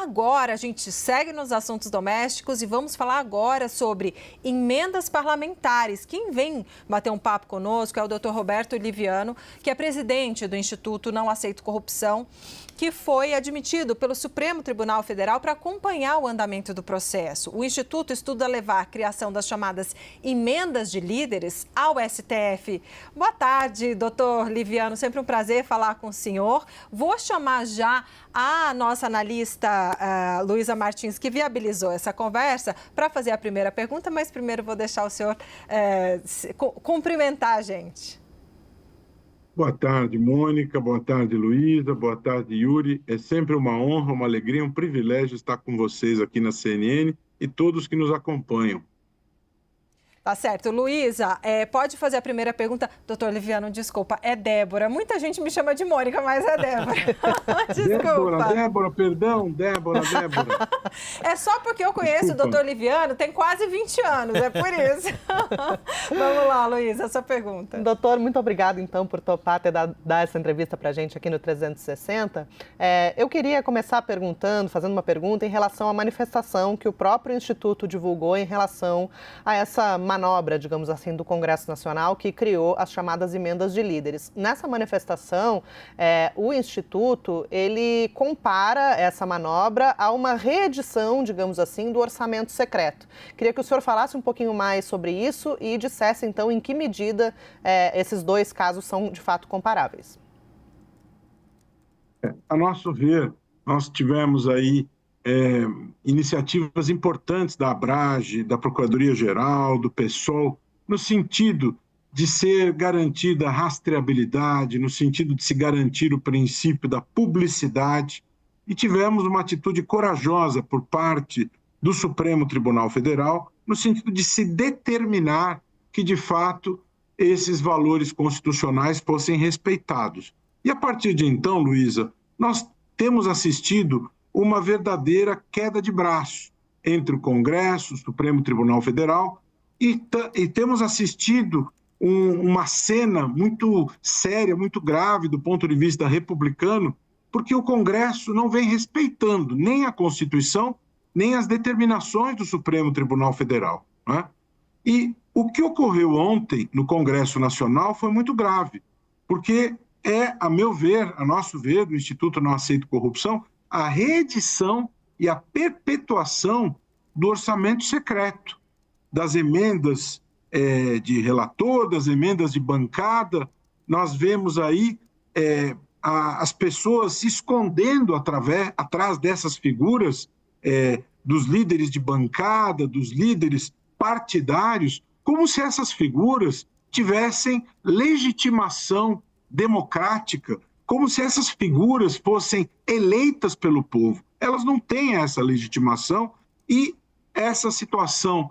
agora a gente segue nos assuntos domésticos e vamos falar agora sobre emendas parlamentares. Quem vem bater um papo conosco é o Dr. Roberto Liviano, que é presidente do Instituto Não Aceito Corrupção, que foi admitido pelo Supremo Tribunal Federal para acompanhar o andamento do processo. O Instituto estuda levar a criação das chamadas emendas de líderes ao STF. Boa tarde, doutor Liviano. Sempre um prazer falar com o senhor. Vou chamar já a nossa analista Luísa Martins, que viabilizou essa conversa, para fazer a primeira pergunta, mas primeiro vou deixar o senhor cumprimentar a gente. Boa tarde, Mônica. Boa tarde, Luísa. Boa tarde, Yuri. É sempre uma honra, uma alegria, um privilégio estar com vocês aqui na CNN e todos que nos acompanham. Tá certo. Luísa, pode fazer a primeira pergunta. Doutor Liviano, desculpa, é Débora. Muita gente me chama de Mônica, mas é Débora. Desculpa. Débora, perdão, Débora. É só porque eu conheço o doutor Liviano, tem quase 20 anos, é por isso. Vamos lá, Luísa, a sua pergunta. Doutor, muito obrigado, então, por topar ter dado essa entrevista pra gente aqui no 360. Eu queria começar fazendo uma pergunta em relação à manifestação que o próprio Instituto divulgou em relação a essa manobra, digamos assim, do Congresso Nacional que criou as chamadas emendas de líderes. Nessa manifestação, o Instituto, ele compara essa manobra a uma reedição, digamos assim, do orçamento secreto. Queria que o senhor falasse um pouquinho mais sobre isso e dissesse, então, em que medida esses dois casos são, de fato, comparáveis. A nosso ver, nós tivemos aí iniciativas importantes da Abrage, da Procuradoria-Geral, do PSOL, no sentido de ser garantida a rastreabilidade, no sentido de se garantir o princípio da publicidade, e tivemos uma atitude corajosa por parte do Supremo Tribunal Federal, no sentido de se determinar que, de fato, esses valores constitucionais fossem respeitados. E a partir de então, Luísa, nós temos assistido uma verdadeira queda de braço entre o Congresso, o Supremo Tribunal Federal, e temos assistido uma cena muito séria, muito grave do ponto de vista republicano, porque o Congresso não vem respeitando nem a Constituição, nem as determinações do Supremo Tribunal Federal, né? E o que ocorreu ontem no Congresso Nacional foi muito grave, porque a meu ver, a nosso ver, do Instituto Não Aceito Corrupção, a reedição e a perpetuação do orçamento secreto, das emendas de relator, das emendas de bancada. Nós vemos aí as pessoas se escondendo atrás dessas figuras, dos líderes de bancada, dos líderes partidários, como se essas figuras tivessem legitimação democrática, como se essas figuras fossem eleitas pelo povo. Elas não têm essa legitimação e essa situação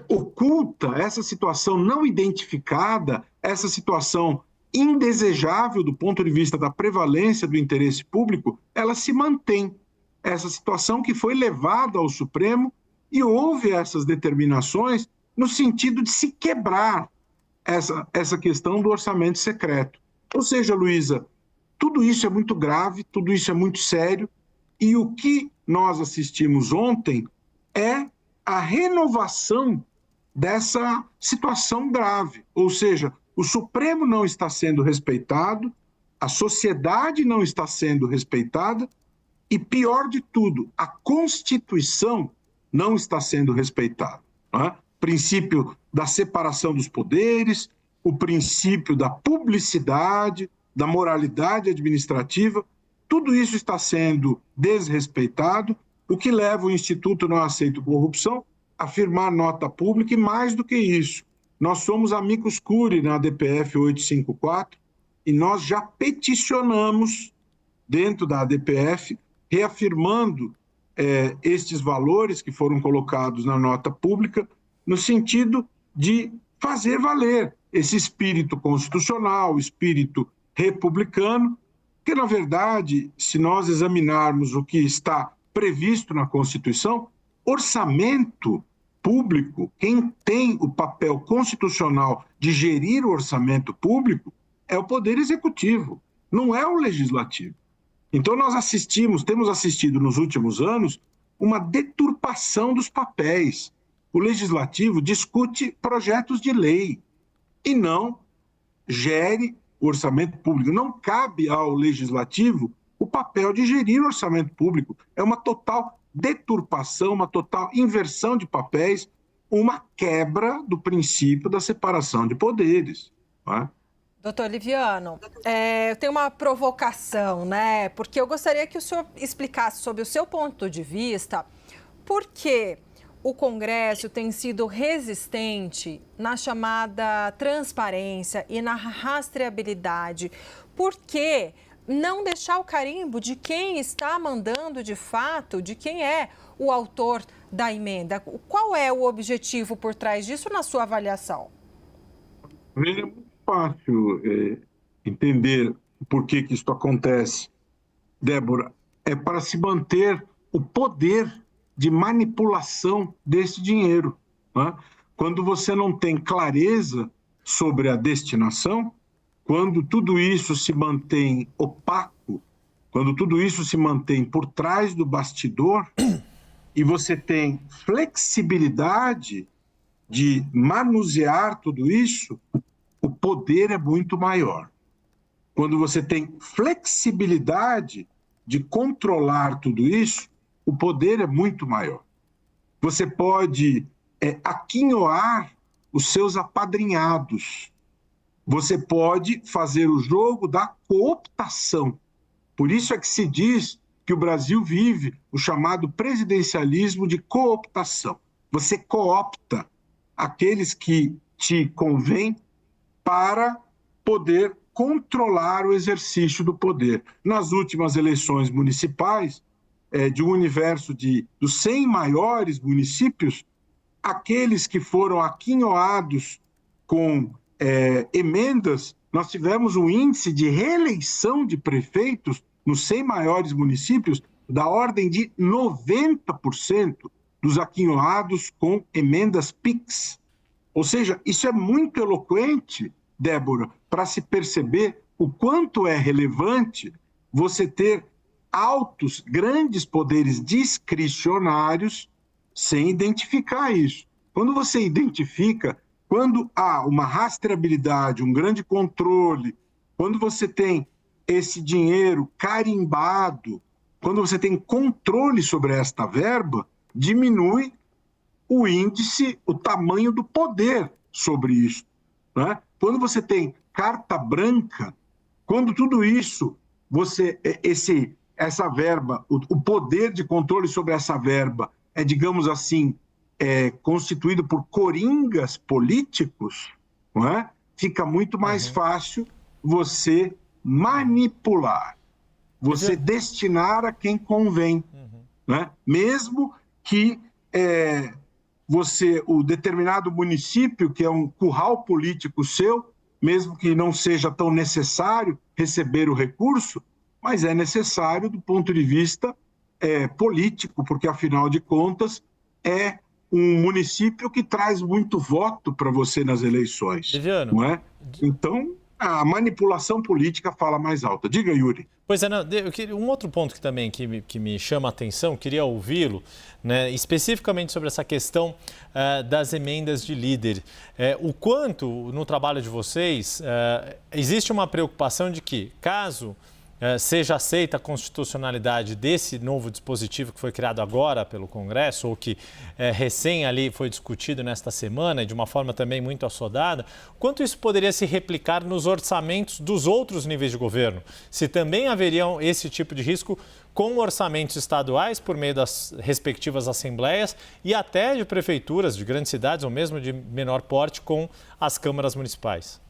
oculta, essa situação não identificada, essa situação indesejável do ponto de vista da prevalência do interesse público, ela se mantém. Essa situação que foi levada ao Supremo e houve essas determinações no sentido de se quebrar essa questão do orçamento secreto. Ou seja, Luísa, tudo isso é muito grave, tudo isso é muito sério, e o que nós assistimos ontem é a renovação dessa situação grave. Ou seja, o Supremo não está sendo respeitado, a sociedade não está sendo respeitada, e pior de tudo, a Constituição não está sendo respeitada, não é? O princípio da separação dos poderes, o princípio da publicidade, da moralidade administrativa, tudo isso está sendo desrespeitado, o que leva o Instituto Não Aceito Corrupção a firmar nota pública, e mais do que isso, nós somos amicus curiae na ADPF 854 e nós já peticionamos dentro da ADPF, reafirmando estes valores que foram colocados na nota pública, no sentido de fazer valer esse espírito constitucional, espírito republicano, que, na verdade, se nós examinarmos o que está previsto na Constituição, orçamento público, quem tem o papel constitucional de gerir o orçamento público é o Poder Executivo, não é o Legislativo. Então temos assistido nos últimos anos uma deturpação dos papéis. O legislativo discute projetos de lei e não gere o orçamento público. Não cabe ao legislativo o papel de gerir o orçamento público. É uma total deturpação, uma total inversão de papéis, uma quebra do princípio da separação de poderes. Não é? Doutor Liviano, eu tenho uma provocação, né? Porque eu gostaria que o senhor explicasse, sob o seu ponto de vista, por que o Congresso tem sido resistente na chamada transparência e na rastreabilidade. Por que não deixar o carimbo de quem está mandando de fato, de quem é o autor da emenda? Qual é o objetivo por trás disso na sua avaliação? É muito fácil entender por que isso acontece, Débora. É para se manter o poder de manipulação desse dinheiro. Né? Quando você não tem clareza sobre a destinação, quando tudo isso se mantém opaco, quando tudo isso se mantém por trás do bastidor, e você tem flexibilidade de manusear tudo isso, o poder é muito maior. Quando você tem flexibilidade de controlar tudo isso, o poder é muito maior. Você pode aquinhoar os seus apadrinhados. Você pode fazer o jogo da cooptação. Por isso é que se diz que o Brasil vive o chamado presidencialismo de cooptação. Você coopta aqueles que te convém para poder controlar o exercício do poder. Nas últimas eleições municipais, de um universo dos 100 maiores municípios, aqueles que foram aquinhoados com emendas, nós tivemos um índice de reeleição de prefeitos nos 100 maiores municípios da ordem de 90% dos aquinhoados com emendas PIX. Ou seja, isso é muito eloquente, Débora, para se perceber o quanto é relevante você ter altos, grandes poderes discricionários sem identificar isso. Quando você identifica, quando há uma rastreabilidade, um grande controle, quando você tem esse dinheiro carimbado, quando você tem controle sobre esta verba, diminui o índice, o tamanho do poder sobre isso. Né? Quando você tem carta branca, quando tudo isso, essa verba, o poder de controle sobre essa verba é, digamos assim, constituído por coringas políticos, não é? Fica muito mais fácil você manipular, você destinar a quem convém, né? Mesmo que o determinado município, que é um curral político seu, mesmo que não seja tão necessário receber o recurso, mas é necessário do ponto de vista político, porque, afinal de contas, é um município que traz muito voto para você nas eleições. Liviano, não é? Então, a manipulação política fala mais alta. Diga, Yuri. Pois é, um outro ponto que também que me chama a atenção, queria ouvi-lo, né, especificamente sobre essa questão das emendas de líder. O quanto, no trabalho de vocês, existe uma preocupação de que, caso seja aceita a constitucionalidade desse novo dispositivo que foi criado agora pelo Congresso, ou que recém ali foi discutido nesta semana, e de uma forma também muito assodada, quanto isso poderia se replicar nos orçamentos dos outros níveis de governo? Se também haveriam esse tipo de risco com orçamentos estaduais, por meio das respectivas assembleias, e até de prefeituras de grandes cidades, ou mesmo de menor porte, com as câmaras municipais?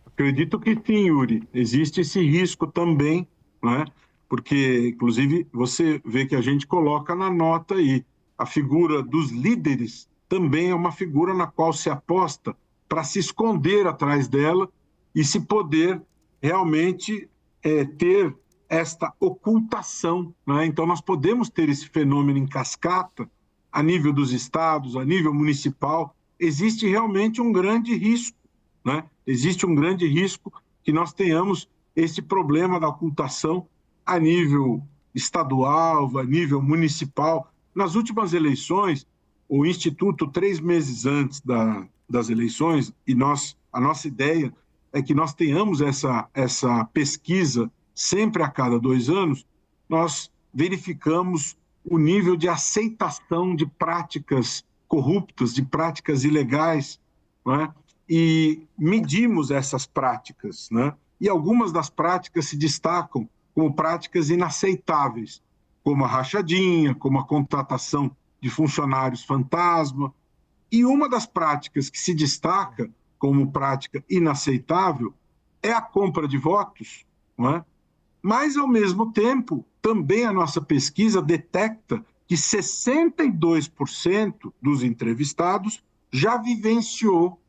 Acredito que sim, Yuri. Existe esse risco também, né? Porque, inclusive, você vê que a gente coloca na nota aí, a figura dos líderes também é uma figura na qual se aposta para se esconder atrás dela e se poder realmente ter esta ocultação, né? Então, nós podemos ter esse fenômeno em cascata a nível dos estados, a nível municipal. Existe realmente um grande risco, né? Existe um grande risco que nós tenhamos esse problema da ocultação a nível estadual, a nível municipal. Nas últimas eleições, o Instituto, 3 meses antes das eleições, e a nossa ideia é que nós tenhamos essa pesquisa sempre a cada 2 anos, nós verificamos o nível de aceitação de práticas corruptas, de práticas ilegais, não é? E medimos essas práticas, né? E algumas das práticas se destacam como práticas inaceitáveis, como a rachadinha, como a contratação de funcionários fantasma. E uma das práticas que se destaca como prática inaceitável é a compra de votos, não é? Mas, ao mesmo tempo, também a nossa pesquisa detecta que 62% dos entrevistados já vivenciou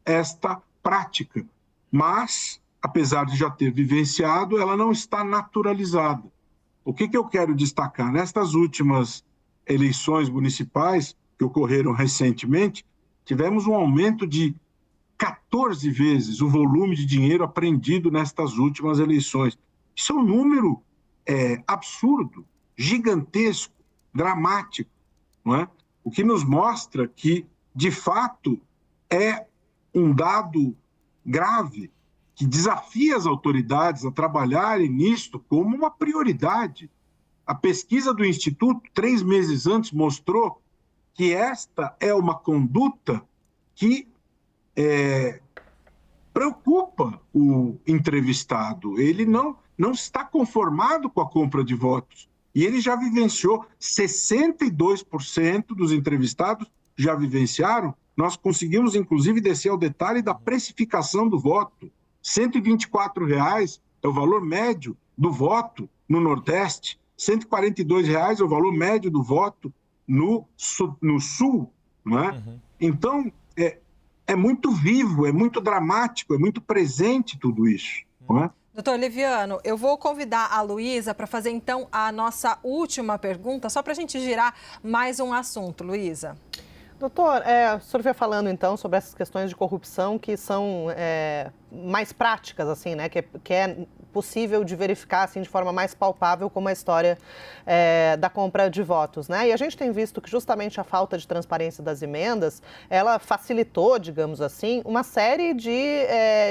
esta prática. Mas, apesar de já ter vivenciado, ela não está naturalizada. O que eu quero destacar? Nestas últimas eleições municipais, que ocorreram recentemente, tivemos um aumento de 14 vezes o volume de dinheiro apreendido nestas últimas eleições. Isso é um número absurdo, gigantesco, dramático, não é? O que nos mostra que, de fato, é um dado grave que desafia as autoridades a trabalharem nisto como uma prioridade. A pesquisa do Instituto, 3 meses antes, mostrou que esta é uma conduta que preocupa o entrevistado. Ele não está conformado com a compra de votos. E ele já vivenciou, 62% dos entrevistados já vivenciaram. Nós conseguimos, inclusive, descer ao detalhe da precificação do voto. R$ 124,00 é o valor médio do voto no Nordeste. R$ 142,00 é o valor médio do voto no Sul. Não é? Então, é muito vivo, é muito dramático, é muito presente tudo isso. Não é? Doutor Liviano, eu vou convidar a Luísa para fazer, então, a nossa última pergunta, só para a gente girar mais um assunto. Luísa. Doutor, o senhor veio falando, então, sobre essas questões de corrupção que são mais práticas, assim, né? Que é possível de verificar, assim, de forma mais palpável, como a história da compra de votos, né? E a gente tem visto que justamente a falta de transparência das emendas, ela facilitou, digamos assim, uma série de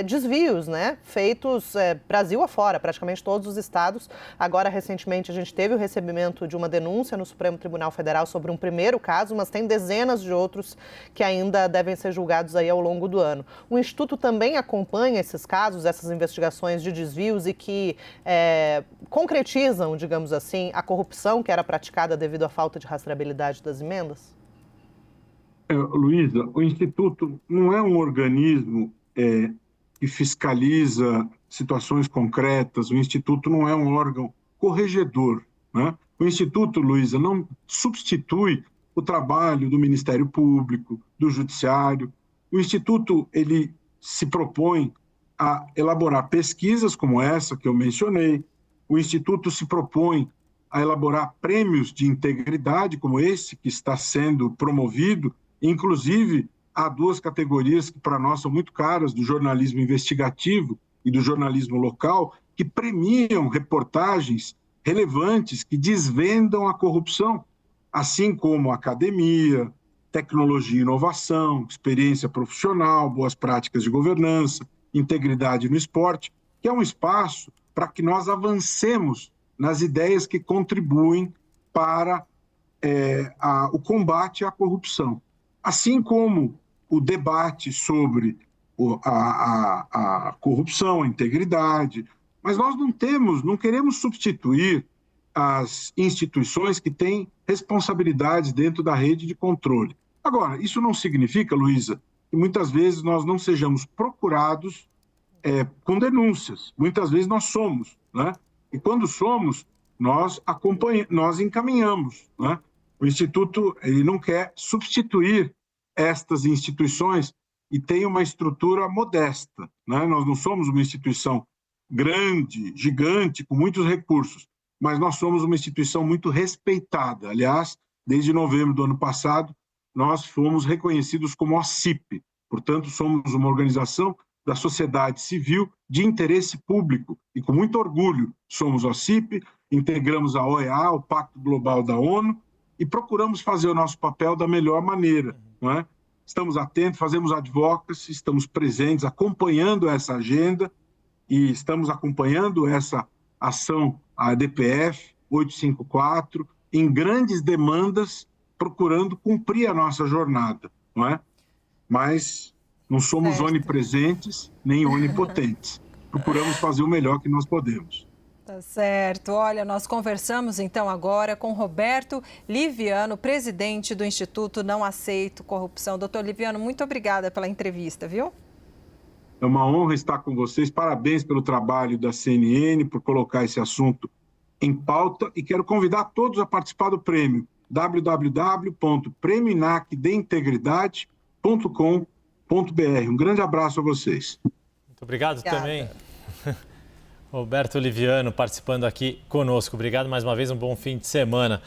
desvios, né? Feitos Brasil afora, praticamente todos os estados. Agora, recentemente, a gente teve o recebimento de uma denúncia no Supremo Tribunal Federal sobre um primeiro caso, mas tem dezenas de outros que ainda devem ser julgados aí ao longo do ano. O Instituto também acompanha esses casos, essas investigações de desvios e que concretizam, digamos assim, a corrupção que era praticada devido à falta de rastreabilidade das emendas? Luísa, o Instituto não é um organismo que fiscaliza situações concretas, o Instituto não é um órgão corregedor, né? O Instituto, Luísa, não substitui o trabalho do Ministério Público, do Judiciário. O Instituto, ele se propõe a elaborar pesquisas como essa que eu mencionei. O Instituto se propõe a elaborar prêmios de integridade como esse que está sendo promovido. Inclusive, há 2 categorias que para nós são muito caras, do jornalismo investigativo e do jornalismo local, que premiam reportagens relevantes que desvendam a corrupção, assim como academia, tecnologia e inovação, experiência profissional, boas práticas de governança, integridade no esporte, que é um espaço para que nós avancemos nas ideias que contribuem para o combate à corrupção. Assim como o debate sobre a corrupção, a integridade, mas nós não queremos substituir as instituições que têm responsabilidades dentro da rede de controle. Agora, isso não significa, Luísa, que muitas vezes nós não sejamos procurados com denúncias. Muitas vezes nós somos, né? E quando somos, nós encaminhamos, né? O Instituto, ele não quer substituir estas instituições e tem uma estrutura modesta, né? Nós não somos uma instituição grande, gigante, com muitos recursos, mas nós somos uma instituição muito respeitada. Aliás, desde novembro do ano passado, nós fomos reconhecidos como OCIP, portanto, somos uma organização da sociedade civil de interesse público. E com muito orgulho somos OCIP, integramos a OEA, o Pacto Global da ONU, e procuramos fazer o nosso papel da melhor maneira, não é? Estamos atentos, fazemos advocacy, estamos presentes, acompanhando essa agenda e estamos acompanhando essa ação, a DPF 854, em grandes demandas, procurando cumprir a nossa jornada, não é? Mas não somos onipresentes nem onipotentes. Procuramos fazer o melhor que nós podemos. Tá certo. Olha, nós conversamos então agora com Roberto Liviano, presidente do Instituto Não Aceito Corrupção. Doutor Liviano, muito obrigada pela entrevista, viu? É uma honra estar com vocês. Parabéns pelo trabalho da CNN, por colocar esse assunto em pauta. E quero convidar todos a participar do prêmio www.premionacdeintegridade.com.br. Um grande abraço a vocês. Muito obrigado também. Roberto Liviano participando aqui conosco. Obrigado mais uma vez, um bom fim de semana.